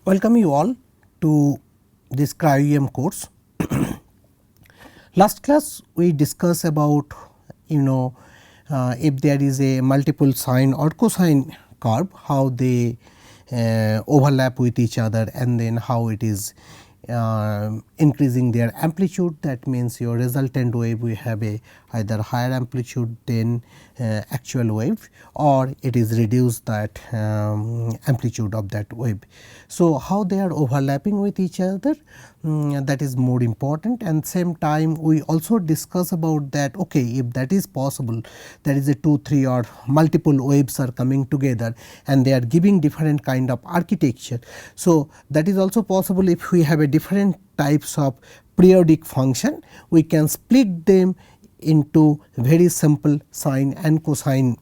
Welcome you all to this cryo-EM course. Last class we discussed about if there is a multiple sine or cosine curve, how they overlap with each other, and then how it is increasing their amplitude. That means your resultant wave will have a either higher amplitude than actual wave, or it is reduced that amplitude of that wave. So, how they are overlapping with each other, that is more important, and same time we also discuss about that if that is possible, there is a 2, 3 or multiple waves are coming together and they are giving different kind of architecture. So, that is also possible if we have a different types of periodic function, we can split them into very simple sine and cosine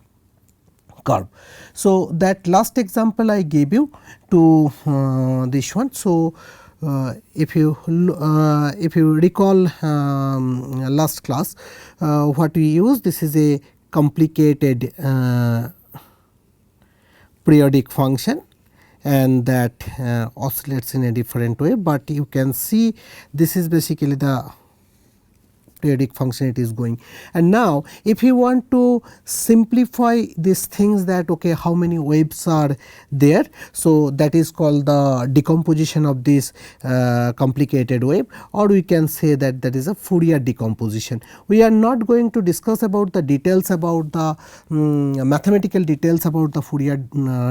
curve. So, that last example I gave you to this one. So, if you recall last class, what we use, this is a complicated periodic function, and that oscillates in a different way, but you can see this is basically the periodic function it is going. And now if you want to simplify these things, that how many waves are there. So, that is called the decomposition of this complicated wave, or we can say that that is a Fourier decomposition. We are not going to discuss about the details about the mathematical details about the Fourier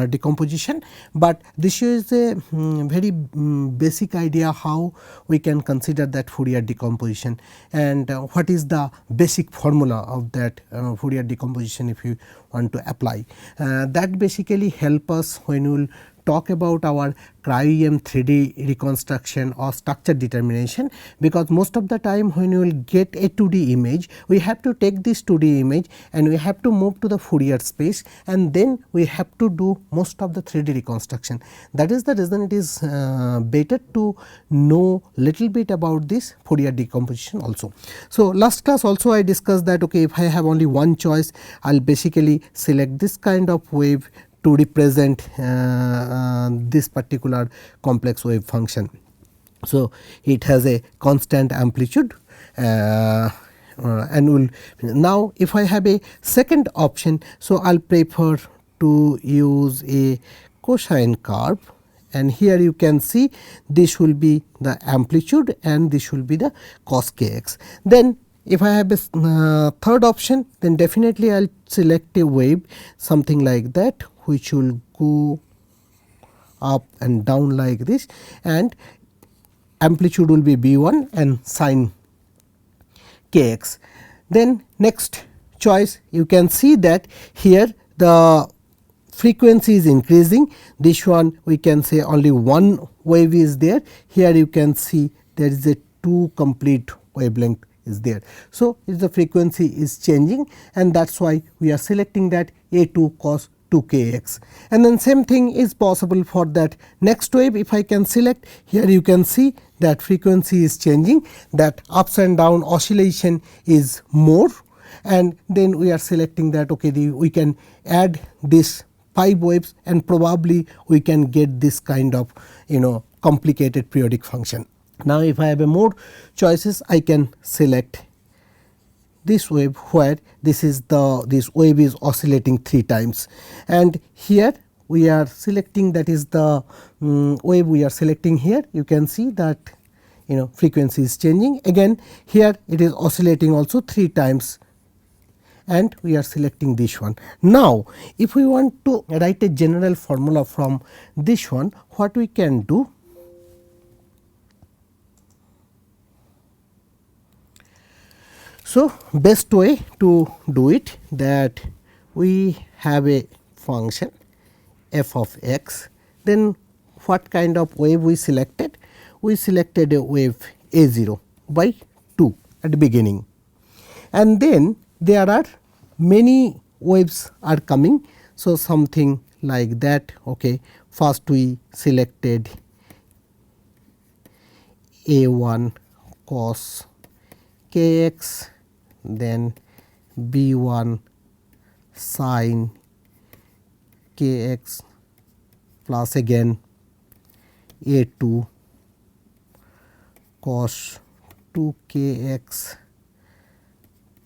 decomposition, but this is a very basic idea how we can consider that Fourier decomposition, and what is the basic formula of that Fourier decomposition if you want to apply. That basically help us when we will talk about our cryo-EM 3D reconstruction or structure determination, because most of the time when you will get a 2D image, we have to take this 2D image and we have to move to the Fourier space, and then we have to do most of the 3D reconstruction. That is the reason it is better to know little bit about this Fourier decomposition also. So, last class also I discussed that if I have only one choice, I will basically select this kind of wave to represent this particular complex wave function. So, it has a constant amplitude, and will now if I have a second option. So, I will prefer to use a cosine curve, and here you can see this will be the amplitude and this will be the cos kx. Then if I have a third option, then definitely I will select a wave something like that, which will go up and down like this, and amplitude will be B1 and sine kx. Then next choice, you can see that here the frequency is increasing. This one we can say only one wave is there. Here you can see there is a 2 complete wavelength is there. So, if the frequency is changing, and that is why we are selecting that A2 cos 2 kx. And then same thing is possible for that next wave. If I can select, here you can see that frequency is changing, that ups and down oscillation is more, and then we are selecting that we can add this 5 waves, and probably we can get this kind of complicated periodic function. Now, if I have a more choices, I can select this wave where this wave is oscillating 3 times, and here we are selecting, that is the wave we are selecting here. You can see that frequency is changing, again here it is oscillating also 3 times, and we are selecting this one. Now, if we want to write a general formula from this one, what we can do? So, best way to do it, that we have a function f of x, then what kind of wave we selected? We selected a wave a0 by 2 at the beginning, and then there are many waves are coming. So, something like that. First we selected a1 cos kx, then B1 sine kx plus again A2 cos 2kx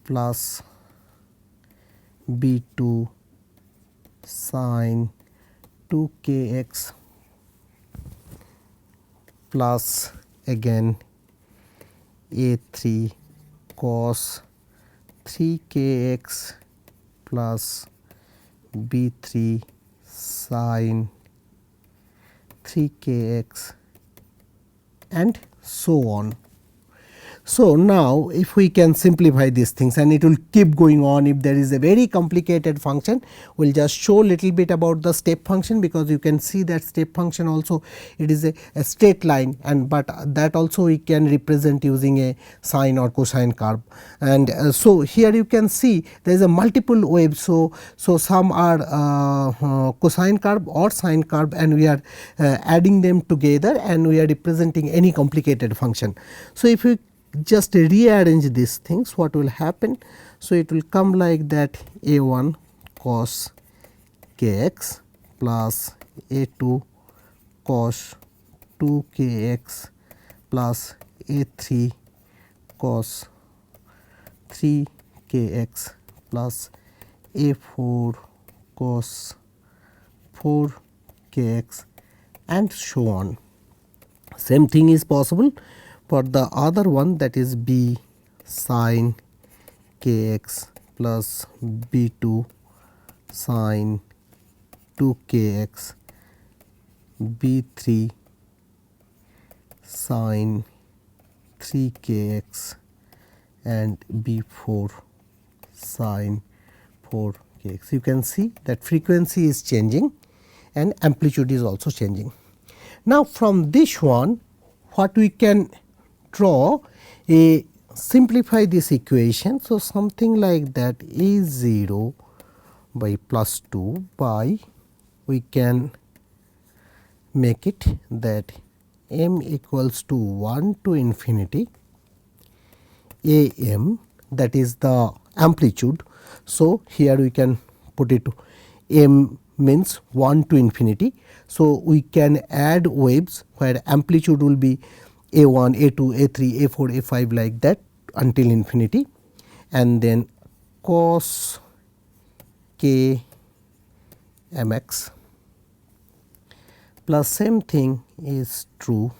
plus B2 sin 2kx plus again A3 cos 3kx plus B3 sin 3kx and so on. So now if we can simplify these things, and it will keep going on. If there is a very complicated function, we will just show little bit about the step function, because you can see that step function also it is a straight line, and but that also we can represent using a sine or cosine curve. And so here you can see there is a multiple waves. So some are cosine curve or sine curve, and we are adding them together and we are representing any complicated function. So if we just rearrange these things, what will happen? So it will come like that: A1 cos kx plus A2 cos 2kx plus A3 cos 3kx plus A4 cos 4kx and so on. Same thing is possible for the other one, that is B sin kx plus B2 sin 2kx, B3 sin 3kx and B4 sin 4kx. You can see that frequency is changing and amplitude is also changing. Now from this one, what we can draw a simplify this equation. So something like that, A0 by plus 2 by, we can make it that m equals to 1 to infinity am, that is the amplitude. So here we can put it, m means 1 to infinity. So we can add waves where amplitude will be A1, A2, A3, A4, A5 like that until infinity, and then cos k mx plus same thing is true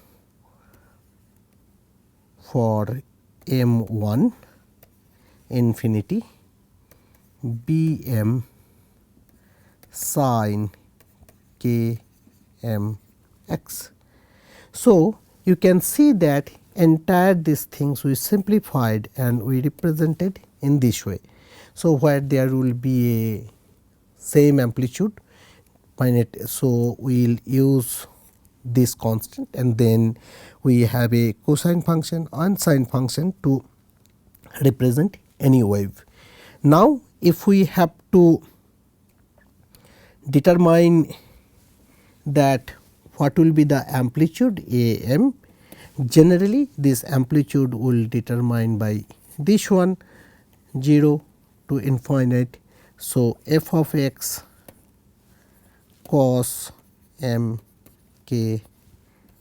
for m1 infinity bm sin k mx. So you can see that entire these things we simplified and we represented in this way. So where there will be a same amplitude, so we will use this constant, and then we have a cosine function and sine function to represent any wave. Now if we have to determine that what will be the amplitude am, generally this amplitude will determine by this one 0 to infinite. So f of x cos m k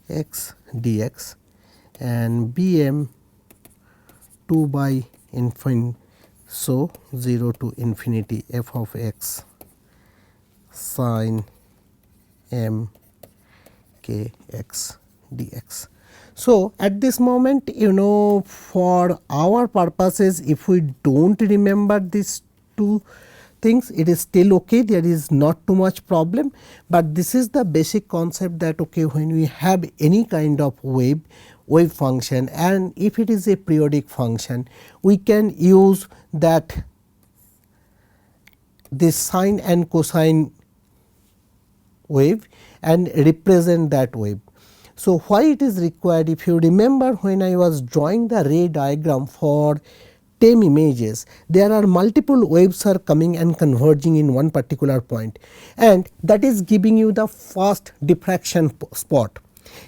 x dx and bm 2 by infinity. So 0 to infinity f of x sin m k x dx. So at this moment, for our purposes, if we don't remember these two things, it is still okay, there is not too much problem, but this is the basic concept that when we have any kind of wave function, and if it is a periodic function, we can use that this sine and cosine wave and represent that wave. So why it is required? If you remember, when I was drawing the ray diagram for TEM images, there are multiple waves are coming and converging in one particular point, and that is giving you the first diffraction spot.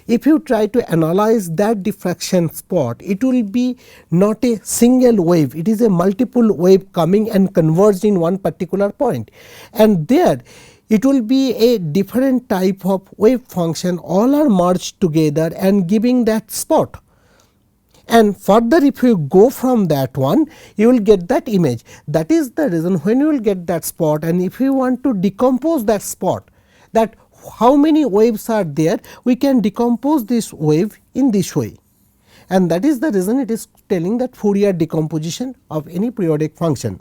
If you try to analyze that diffraction spot, it will be not a single wave, it is a multiple wave coming and converged in one particular point, and there it will be a different type of wave function, all are merged together and giving that spot. And further if you go from that one, you will get that image. That is the reason when you will get that spot, and if you want to decompose that spot, that how many waves are there, we can decompose this wave in this way, and that is the reason it is telling that Fourier decomposition of any periodic function.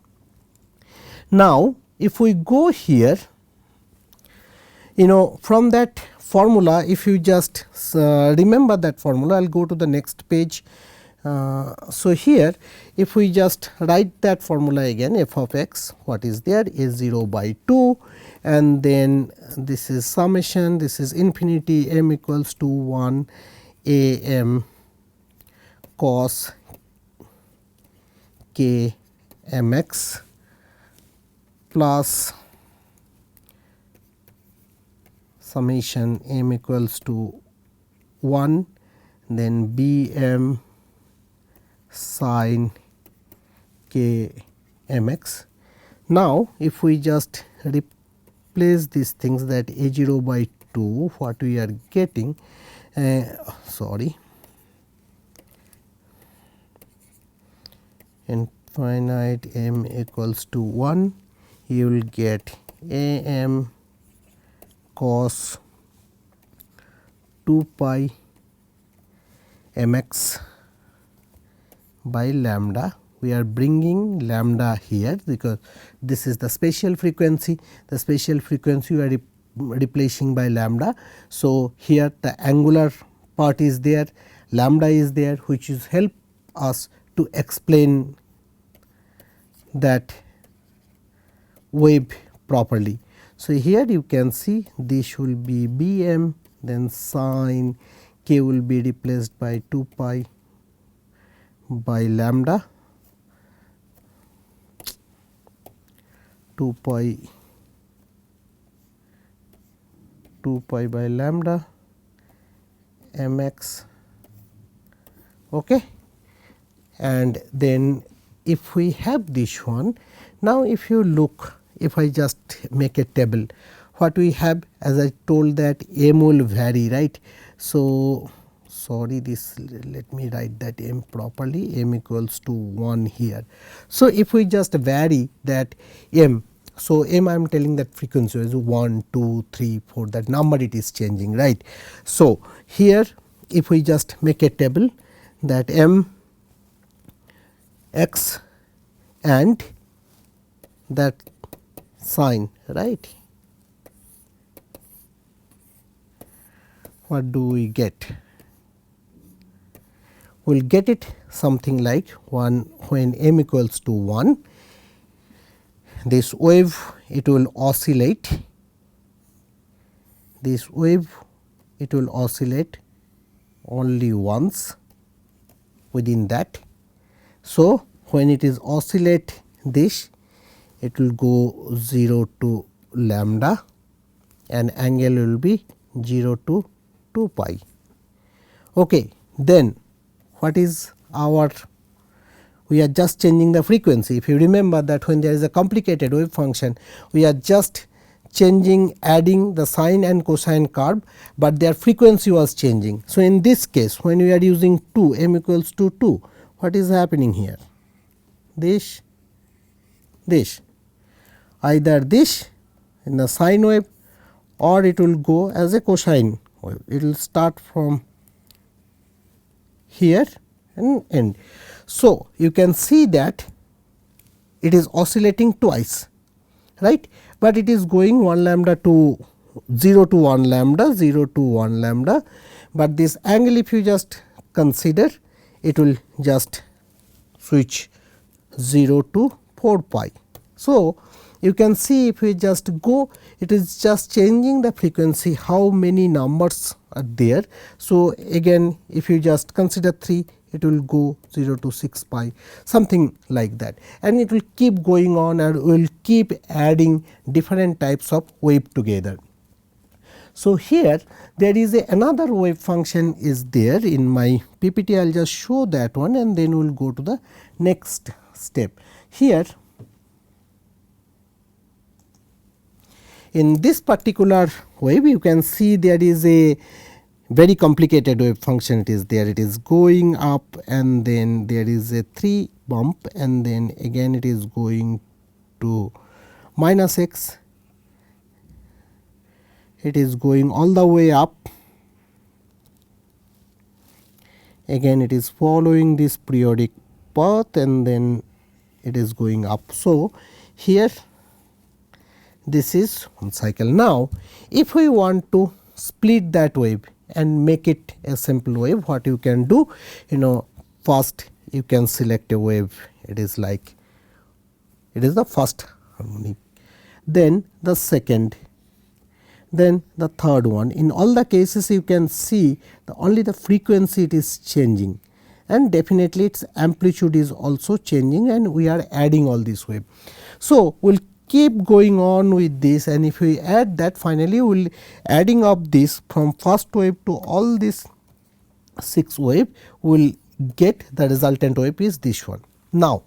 Now if we go here, from that formula, if you just remember that formula, I will go to the next page. So here if we just write that formula again, f of x, what is there is 0 by 2, and then this is summation, this is infinity, m equals to 1 a m cos k m x plus summation m equals to 1, then b m sin k m x. Now if we just replace these things, that a 0 by 2, what we are getting, infinite m equals to 1, you will get a m cos 2 pi m x by lambda. We are bringing lambda here because this is the spatial frequency. The spatial frequency we are replacing by lambda. So here the angular part is there, lambda is there, which is help us to explain that wave properly. So here you can see this will be b m, then sin k will be replaced by 2 pi by lambda, 2 pi by lambda m x. Okay. And then if we have this one, now if you look, if I just make a table, what we have, as I told that m will vary, right. So sorry, this, let me write that m properly, m equals to 1 here. So if we just vary that m, so m I am telling that frequency is 1, 2, 3, 4, that number it is changing, right. So here if we just make a table, that m x and that sin, right, what do we get? We will get it something like 1 when m equals to 1, this wave it will oscillate, this wave it will oscillate only once within that. So when it is oscillate this, it will go 0 to lambda and angle will be 0 to 2 pi. Okay. Then what is our, we are just changing the frequency. If you remember that when there is a complicated wave function, we are just changing, adding the sine and cosine curve, but their frequency was changing. So in this case, when we are using 2, m equals to 2, what is happening here? This, either this in the sine wave, or it will go as a cosine wave. It will start from here and end. So you can see that it is oscillating twice, right, but it is going 1 lambda to 0 to 1 lambda, 0 to 1 lambda, but this angle if you just consider, it will just switch 0 to 4 pi. So you can see if we just go, it is just changing the frequency, how many numbers are there. So again if you just consider 3, it will go 0 to 6 pi, something like that, and it will keep going on and will keep adding different types of wave together. So here there is another wave function is there in my PPT. I will just show that one and then we will go to the next step. Here in this particular wave you can see there is a very complicated wave function. It is there, it is going up and then there is a 3 bump and then again it is going to minus x, it is going all the way up, again it is following this periodic path and then it is going up. So, here this is one cycle. Now, if we want to split that wave and make it a simple wave, what you can do, first you can select a wave, it is like, it is the first harmonic, then the second, then the third one. In all the cases you can see only the frequency it is changing and definitely its amplitude is also changing and we are adding all this wave. So, we will keep going on with this and if we add that, finally we will adding up this from first wave to all this 6 wave, we will get the resultant wave is this one. Now,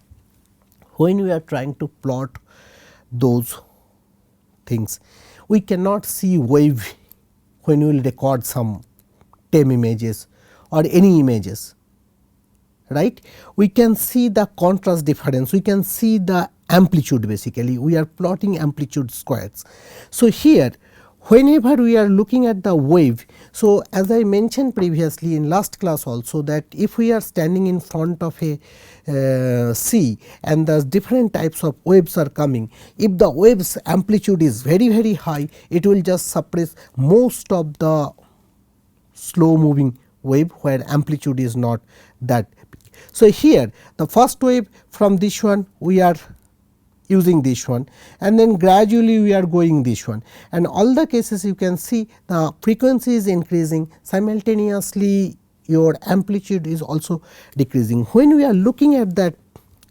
when we are trying to plot those things, we cannot see wave when we will record some TEM images or any images, right. We can see the contrast difference, we can see the amplitude, basically we are plotting amplitude squares. So, here whenever we are looking at the wave, so as I mentioned previously in last class also, that if we are standing in front of a sea and the different types of waves are coming, if the waves amplitude is very high, it will just suppress most of the slow moving wave where amplitude is not that big. So, here the first wave from this one we are using this one and then gradually we are going this one, and all the cases you can see the frequency is increasing, simultaneously your amplitude is also decreasing. When we are looking at that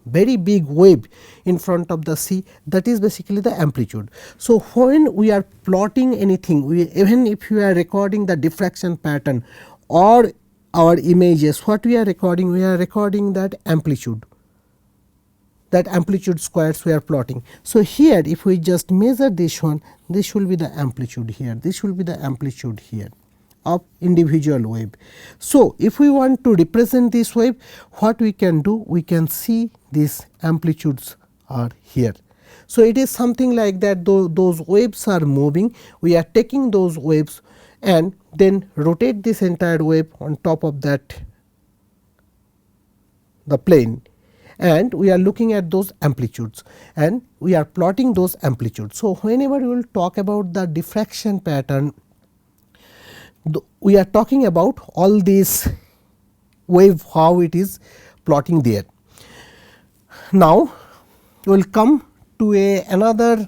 very big wave in front of the sea, that is basically the amplitude. So, when we are plotting anything, even if we are recording the diffraction pattern or our images, what we are recording? We are recording that amplitude squares we are plotting. So, here if we just measure this one, this will be the amplitude here, this will be the amplitude here of individual wave. So, if we want to represent this wave, what we can do? We can see these amplitudes are here. So, it is something like that, those waves are moving, we are taking those waves and then rotate this entire wave on top of that the plane, and we are looking at those amplitudes and we are plotting those amplitudes. So, whenever we will talk about the diffraction pattern, we are talking about all these wave, how it is plotting there. Now, we will come to another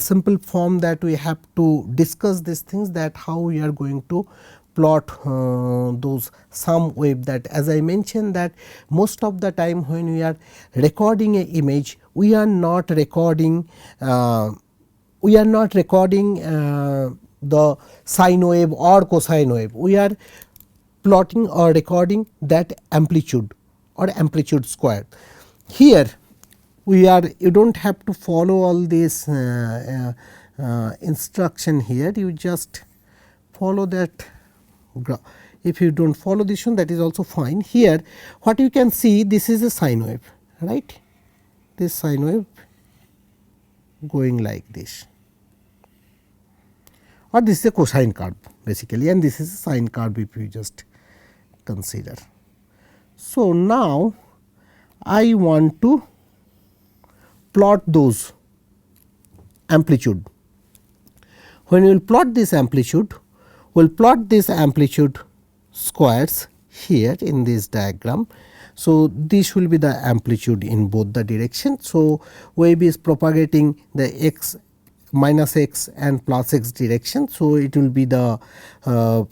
simple form that we have to discuss these things, that how we are going to plot those sum wave, that as I mentioned that most of the time when we are recording a image, we are not recording the sine wave or cosine wave, we are plotting or recording that amplitude or amplitude square. Here we are, you do not have to follow all this instruction here, you just follow that graph. If you do not follow this one, that is also fine. Here what you can see, this is a sine wave, right, this sine wave going like this, or this is a cosine curve basically, and this is a sine curve if you just consider. So, now I want to plot those amplitude. When we will plot this amplitude, we will plot this amplitude squares here in this diagram. So, this will be the amplitude in both the directions. So, wave is propagating the x minus x and plus x direction. So, it will be the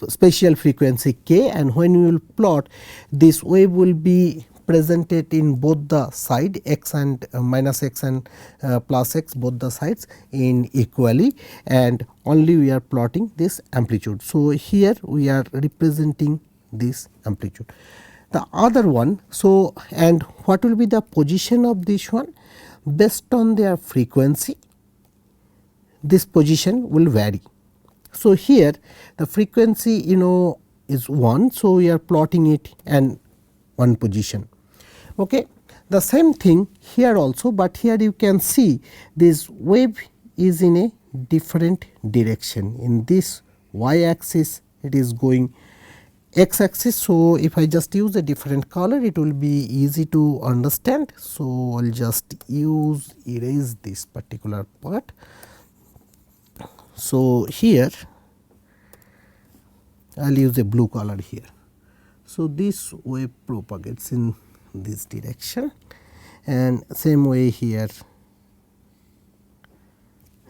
spatial frequency k, and when we will plot, this wave will be presented in both the side x and minus x and plus x, both the sides in equally, and only we are plotting this amplitude. So, here we are representing this amplitude. The other one, so and what will be the position of this one? Based on their frequency, this position will vary. So, here the frequency is 1. So, we are plotting it and one position. Okay. The same thing here also, but here you can see this wave is in a different direction. In this y axis it is going x axis. So, if I just use a different color, it will be easy to understand. So, I will just erase this particular part. So, here I will use a blue color here. So, this wave propagates in this direction, and same way here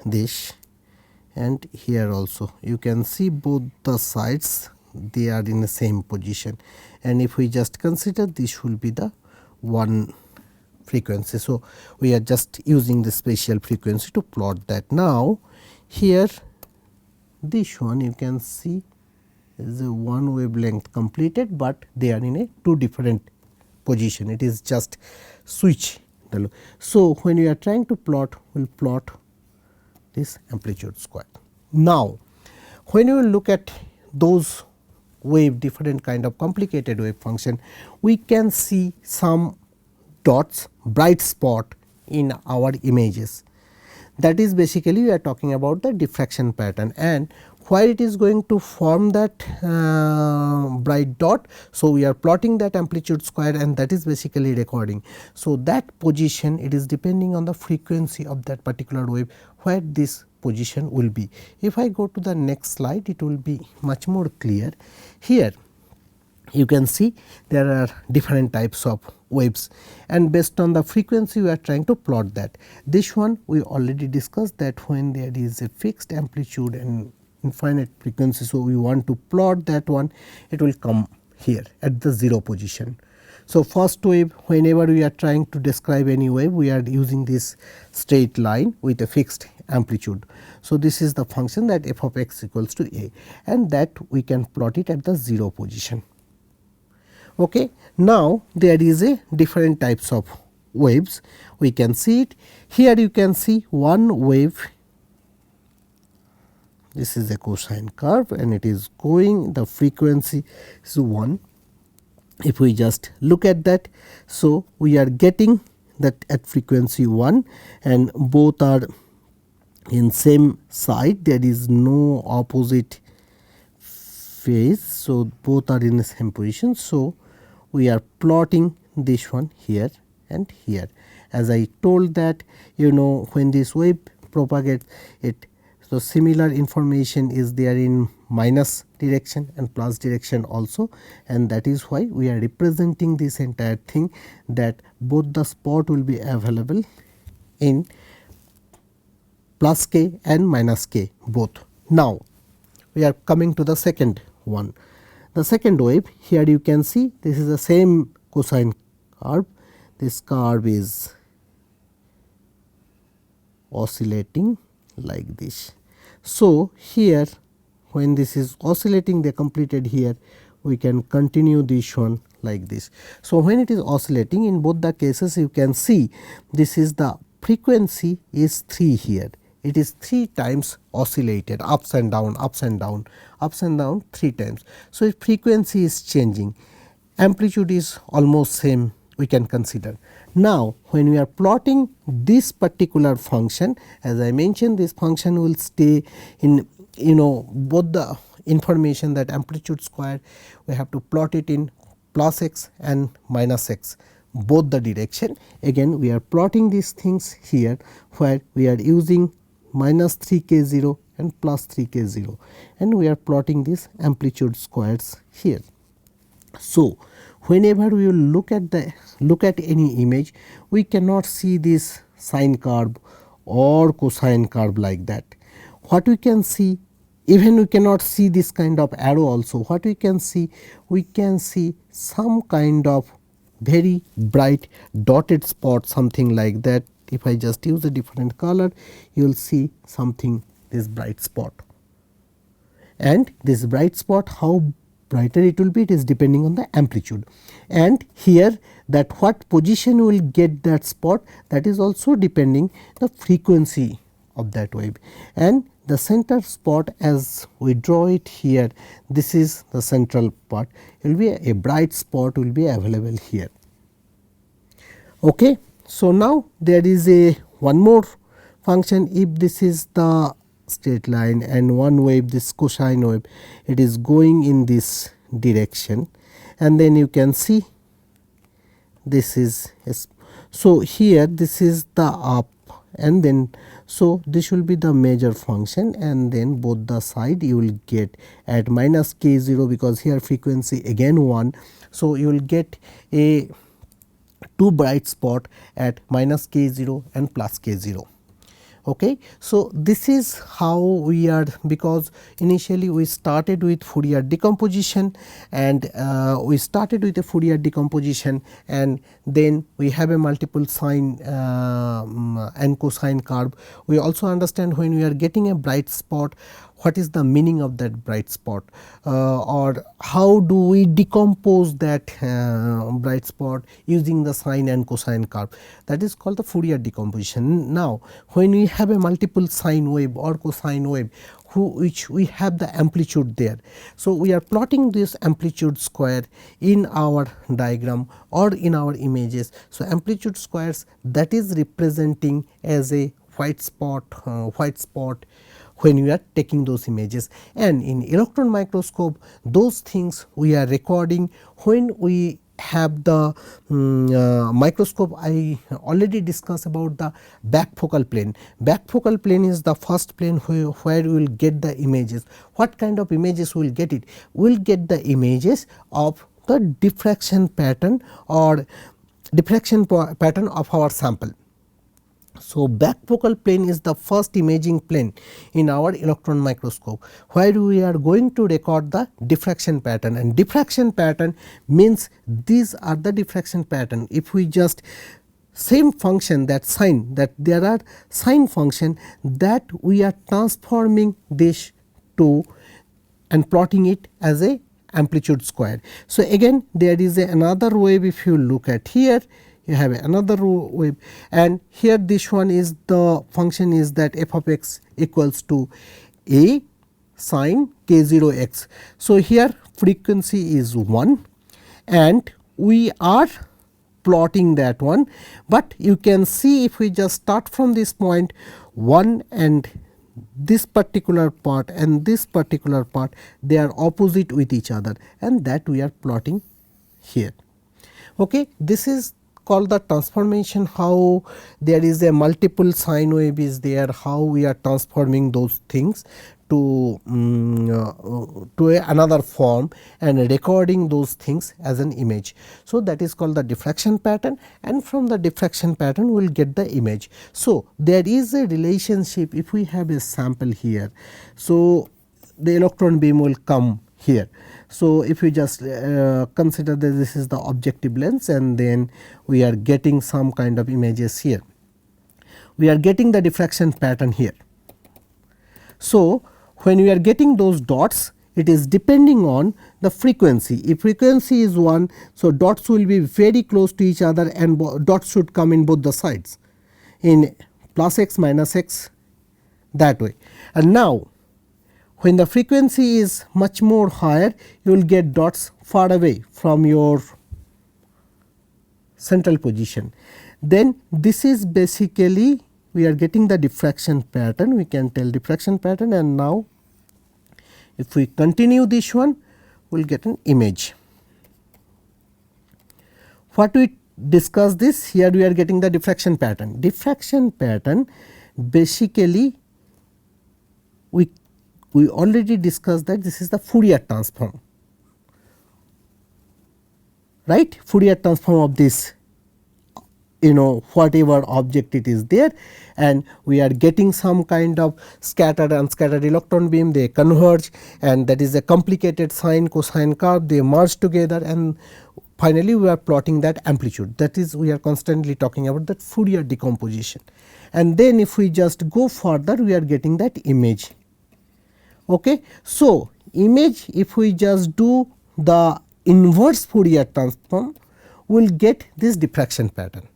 this, and here also you can see both the sides they are in the same position, and if we just consider this will be the one frequency. So, we are just using the spatial frequency to plot that. Now, here this one you can see is a one wavelength completed, but they are in a two different position. It is just switch. So, when you are trying to plot, we will plot this amplitude square. Now, when you look at those wave, different kind of complicated wave function, we can see some dots, bright spot in our images. That is basically we are talking about the diffraction pattern, and where it is going to form that bright dot. So, we are plotting that amplitude square, and that is basically recording. So, that position it is depending on the frequency of that particular wave where this position will be. If I go to the next slide, it will be much more clear. Here you can see there are different types of waves, and based on the frequency we are trying to plot that. This one we already discussed, that when there is a fixed amplitude and infinite frequency. So, we want to plot that one, it will come here at the 0 position. So, first wave, whenever we are trying to describe any wave, we are using this straight line with a fixed amplitude. So, this is the function that f of x equals to a, and that we can plot it at the 0 position. Okay. Now, there is a different types of waves, we can see it. Here you can see one wave. This is a cosine curve, and it is going, the frequency is 1. If we just look at that, so we are getting that at frequency 1, and both are in same side, there is no opposite phase. So, both are in the same position. So, we are plotting this one here and here. As I told that when this wave propagates it, so similar information is there in minus direction and plus direction also, and that is why we are representing this entire thing, that both the spot will be available in plus k and minus k both. Now, we are coming to the second one. The second wave, here you can see this is the same cosine curve. This curve is oscillating like this. So, here when this is oscillating, they completed here, we can continue this one like this. So, when it is oscillating, in both the cases you can see this is the frequency is 3 here. It is 3 times oscillated, ups and down, ups and down, ups and down 3 times. So, if frequency is changing, amplitude is almost same, we can consider. Now, when we are plotting this particular function, as I mentioned, this function will stay in both the information, that amplitude square we have to plot it in plus x and minus x, both the direction. Again we are plotting these things here, where we are using minus 3k0 and plus 3k0, and we are plotting these amplitude squares here. So, whenever we will look at any image, we cannot see this sine curve or cosine curve like that. What we can see, even we cannot see this kind of arrow also. What we can see some kind of very bright dotted spot, something like that. If I just use a different color, you will see something, this bright spot, and this bright spot, how brighter it will be, it is depending on the amplitude. And here, that what position will get that spot, that is also depending the frequency of that wave, and the center spot as we draw it here, this is the central part, will be a bright spot will be available here. Okay. So, now there is a one more function. If this is the straight line and one wave, this cosine wave, it is going in this direction, and then you can see this is so here this is the up, and then so this will be the major function, and then both the side you will get at minus k 0, because here frequency again 1. So, you will get a 2 bright spot at minus k 0 and plus k 0. Okay. So, this is how we are, because initially we started with Fourier decomposition, and we started with a Fourier decomposition, and then we have a multiple sine and cosine curve. We also understand when we are getting a bright spot, what is the meaning of that bright spot, or how do we decompose that bright spot using the sine and cosine curve, that is called the Fourier decomposition. Now, when we have a multiple sine wave or cosine wave which we have the amplitude there. So, we are plotting this amplitude square in our diagram or in our images. So, amplitude squares, that is representing as a white spot when we are taking those images, and in electron microscope those things we are recording when we have the microscope. I already discussed about the back focal plane. Back focal plane is the first plane where we will get the images. What kind of images we will get it? We will get the images of the diffraction pattern or diffraction pattern of our sample. So, back focal plane is the first imaging plane in our electron microscope, where we are going to record the diffraction pattern, and diffraction pattern means these are the diffraction pattern. If we just same function, that sine, that there are sine function, that we are transforming this to and plotting it as a amplitude square. So, again there is another wave. If you look at here, you have another wave, and here this one is the function is that f of x equals to a sine k 0 x. So, here frequency is 1, and we are plotting that one, but you can see if we just start from this point 1 and this particular part and this particular part, they are opposite with each other, and that we are plotting here. Okay. This is called the transformation, how there is a multiple sine wave is there, how we are transforming those things to another form and recording those things as an image. So, that is called the diffraction pattern, and from the diffraction pattern we will get the image. So, there is a relationship. If we have a sample here, so the electron beam will come here. So, if we just consider that this is the objective lens, and then we are getting some kind of images here, we are getting the diffraction pattern here. So, when we are getting those dots, it is depending on the frequency. If frequency is 1, so dots will be very close to each other, and dots should come in both the sides in plus x minus x, that way. And now, when the frequency is much more higher, you will get dots far away from your central position. Then this is basically we are getting the diffraction pattern, we can tell diffraction pattern, and now if we continue this one, we will get an image. What we discuss this here, we are getting the diffraction pattern. Diffraction pattern basically we already discussed that this is the Fourier transform, right? Fourier transform of this, whatever object it is there, and we are getting some kind of scattered and unscattered electron beam, they converge, and that is a complicated sine cosine curve, they merge together, and finally we are plotting that amplitude. That is, we are constantly talking about that Fourier decomposition. And then if we just go further, we are getting that image. Okay. So, image, if we just do the inverse Fourier transform, we will get this diffraction pattern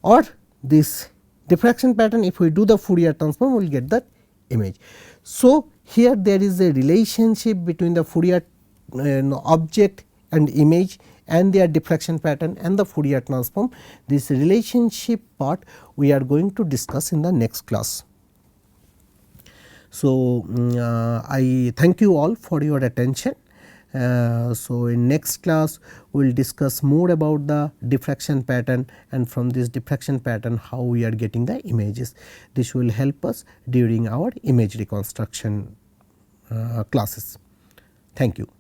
or this diffraction pattern, if we do the Fourier transform, we will get that image. So, here there is a relationship between the Fourier object and image and their diffraction pattern and the Fourier transform. This relationship part we are going to discuss in the next class. So, I thank you all for your attention. So, in next class we will discuss more about the diffraction pattern, and from this diffraction pattern how we are getting the images. This will help us during our image reconstruction classes. Thank you.